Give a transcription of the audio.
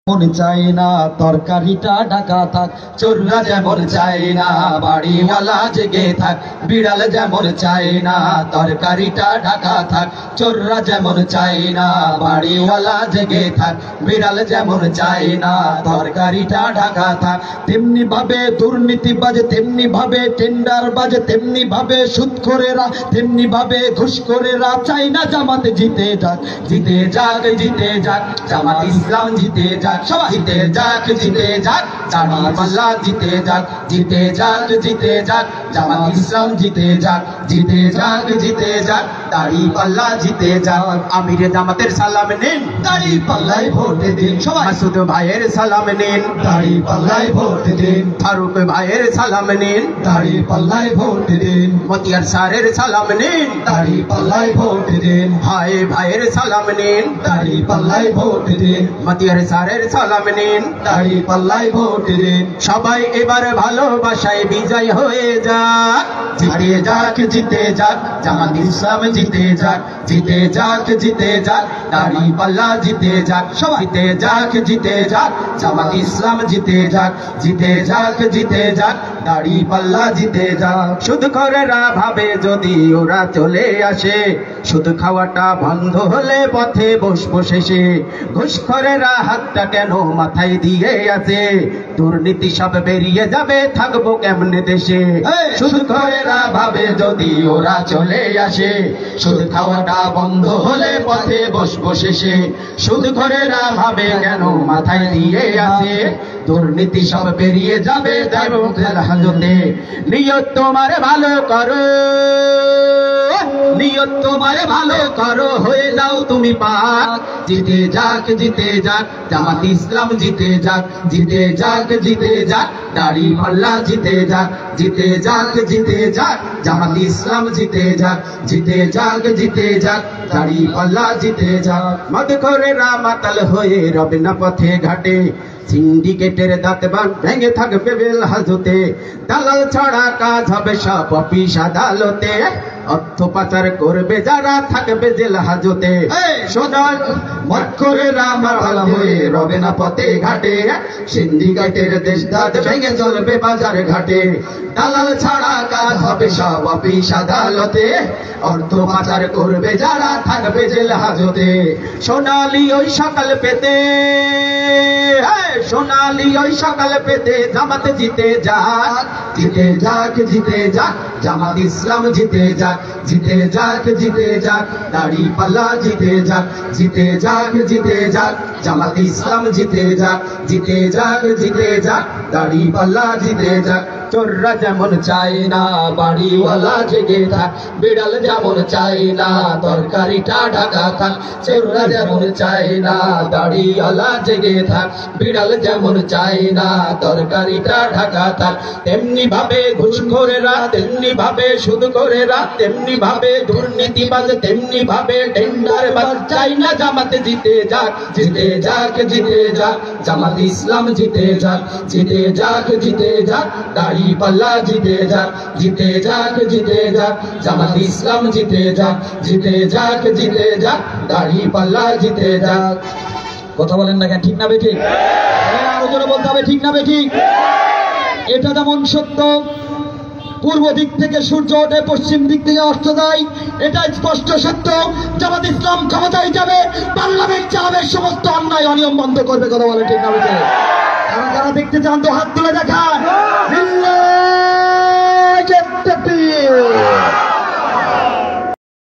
মন চাই না তরকারিটা ঢাকা থাক, চোররা যেমন চাই না বাড়িওয়ালা জেগে থাক, বিড়াল যেমন চাই না তরকারিটা ঢাকা থাক, চোররা যেমন চাই না বাড়িওয়ালা জেগে থাক, বিড়াল যেমন চাই না তরকারিটা ঢাকা থাক। তেমনি ভাবে দুর্নীতিবাজ, তেমনি ভাবে টেন্ডার বাজ, তেমনি ভাবে সুদখোরেরা, তেমনি ভাবে ঘুষখোরেরা চাই না জামাত জিতে যাক, জিতে যাক, জিতে যাক জামাত ইসলাম, জিতে যাক সবাই, জিতে যাক, জিতে যাক জামাত ইসলাম, জিতে যাক, জিতে যাক, জিতে যাক জামাত ইসলাম, জিতে যাক, জিতে যাক, জিতে যাক দাড়িপাল্লা জিতে যাক। আমির জামাতের সালাম নিন, দাড়িপাল্লায় ভোট দিন সবাই। মাসুদ ভাইয়ের সালাম নিন, দাড়িপাল্লায় ভোট দিন। ফারুক ভাইয়ের সালাম নিন, দাড়িপাল্লায় ভোট দিন। মতিয়ার স্যারের সালাম নিন, দাড়িপাল্লায় ভোট দিন। ভাই ভাইয়ের সালাম নিন, দাড়িপাল্লায় ভোট দিন। মতিয়ার স্যারের সালাম নিন, দাড়িপাল্লায় ভোট দিন। সবাই এবার ভালোবাসায় বিজয় হয়ে যাক, জিতে যাক, জিতে যাক জামাত ইসলাম, জিতে যাক, জিতে যাক, জিতে যাক দাড়িপাল্লা, জিতে যাক সবাই, জিতে যাক, জিতে যাক জামাত ইসলাম, জিতে যাক, জিতে যাক, জিতে যাক দাড়িপাল্লা, জিতে যাক। সুদখোরেরা ভাবে যদি ওরা চলে আসে, সুদ খাওয়াটা বন্ধ হলে পথে বসবো শেষে। ঘুষখোরেরা হাতটা কেন মাথায় দিয়ে আছে, দুর্নীতি সব বেরিয়ে যাবে, থাকবো কেমনে দেশে। সুদখোরেরা ভাবে যদি ওরা চলে আসে, সুদ খাওয়াটা বন্ধ হলে পথে বসবো শেষে। সুদখোরেরা ভাবে কেন মাথায় দিয়ে আছে, দুর্নীতি সব বেরিয়ে যাবে হাজতে। নিয়ত তোমার ভালো করো, নিয়ত তোমার ভালো করো, হয়ে যাও তুমি পাক। জিতে যাক, জিতে যাক জামাত ইসলাম, জিতে যাক, জিতে যাক, জিতে যাক দাড়িপাল্লা, জিতে যাক, জিতে যাক, জিতে যাক জামাত ইসলাম, জিতে যাক, জিতে যাক, জিতে যাক দাড়িপাল্লা, জিতে যাক। মদখোরেরা মাতাল হয়ে রবে না পথে ঘাটে, সিন্ডিকেটের দাঁতবান ভেঙে থাকবে বেল হাজতে। দালাল ছাড়া কাজ হবে সব অফিস আদালতে, অর্থ পাচার করবে যারা থাকবে জেল হাজতে। সোনার মদখোরেরা মাতাল হয়ে রবে না পথে ঘাটে, সিন্ডিকেটের দেশ দাঁত ভেঙে চলবে বাজার ঘাটে। দালাল ছাড়া কাজ হবে সব অফিস আদালতে, অর্থ পাচার করবে যারা থাকবে জেল হাজতে। সোনালি ওই সকাল পেতে, সোনালি ওই সকাল পেতে জামাত জিতে যাক, জিতে যাক, জিতে যাক জামাত ইসলাম, জিতে যাক, জিতে যাক, জিতে যাক দাড়িপাল্লা, জিতে যাক, জিতে যাক, জিতে যাক জামাত ইসলাম, জিতে যাক, জিতে যাক, জিতে যাক দাড়িপাল্লা, জিতে যাক। চোররা যেমন চাই না বাড়িওয়ালা জেগে থাক, বিড়াল যেমন চাই না তরকারিটা ঢাকা থাক, চোররা যেমন চাই না দাড়িওয়ালা জেগে থাক, বিড়াল যেমন চাই না তরকারিটা ঢাকা থাক। তেমনি ভাবে ঘুষখোরেরা, তেমনি ভাবে সুদখোরেরা, তেমনি ভাবে দুর্নীতিবাজ, তেমনি ভাবে টেন্ডার বাজ চাই না জামাত জিতে যাক, জিতে যাক, জিতে যাক জামাত ইসলাম, জিতে যাক, জিতে যাক, জিতে যাক দাড়িপাল্লা, জিতে যাক, জিতে যাক, জিতে যাক জামাত ইসলাম, জিতে যাক, জিতে যাক, জিতে যাক দাড়িপাল্লা, জিতে যাক। কথা বলেন না কেন, ঠিক না বেঠিক? আরো জোরে বলতে হবে, ঠিক না বেঠিক? এটা যেমন সত্য পূর্ব দিক থেকে সূর্য ওঠে, পশ্চিম দিক থেকে অস্ত যায়, এটা স্পষ্ট সত্য। জামাত ইসলাম ক্ষমতায় যাবে, পার্লামেন্ট চালাবে, সমস্ত অন্যায় অনিয়ম বন্ধ করবে। কথা বলে ঠিক না বেঠিক? তারা যারা দেখতে চান তো হাত তুলে দেখান।